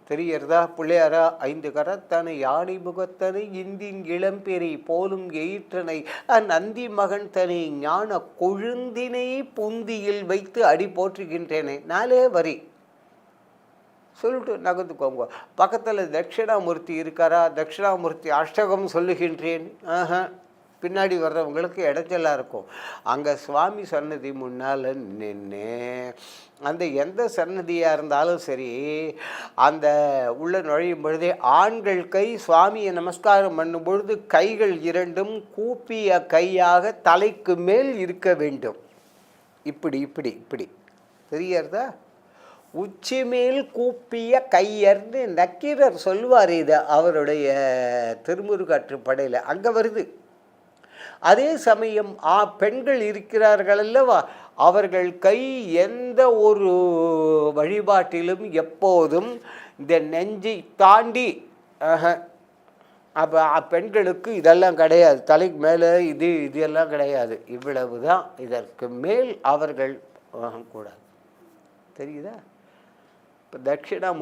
தெரியறதா? பிள்ளையாரா? 5 கரத்தனை யானை முகத்தனை இந்தின் இளம்பெறை போலும் எயிற்றனை நந்தி மகன் தனை ஞான கொழுந்தினை புந்தியில் வைத்து அடி போற்றுகின்றேனே. 4 வரி சொல்லிட்டு நகர்ந்துக்கோங்க. பக்கத்தில் தட்சிணாமூர்த்தி இருக்காரா? தட்சிணாமூர்த்தி அஷ்டகம் சொல்லுகின்றேன். பின்னாடி வர்றவங்களுக்கு இடைஞ்சலாக இருக்கும். அங்கே சுவாமி சன்னதி முன்னால் நின்று அந்த எந்த சன்னதியாக இருந்தாலும் சரி, அந்த உள்ள நுழையும் பொழுதே ஆண்கள் கை சுவாமியை நமஸ்காரம் பண்ணும் பொழுது கைகள் 2ம் கூப்பிய கையாக தலைக்கு மேல் இருக்க வேண்டும். இப்படி இப்படி இப்படி தெரியறதா? உச்சி மேல் கூப்பிய கையர்னு நக்கீரர் சொல்லுவார். இது அவருடைய திருமுருகாற்றுப்படையில் அங்கே வருது. அதே சமயம் பெண்கள் இருக்கிறார்கள் அல்லவா, அவர்கள் கை எந்த ஒரு வழிபாட்டிலும் எப்போதும் இந்த நெஞ்சை தாண்டி அப்போ பெண்களுக்கு இதெல்லாம் கிடையாது. தலைக்கு மேலே இதெல்லாம் கிடையாது. இவ்வளவு தான். இதற்கு மேல் அவர்கள் கூடாது. தெரியுதா? இப்போ தட்சிணாமூர்த்தி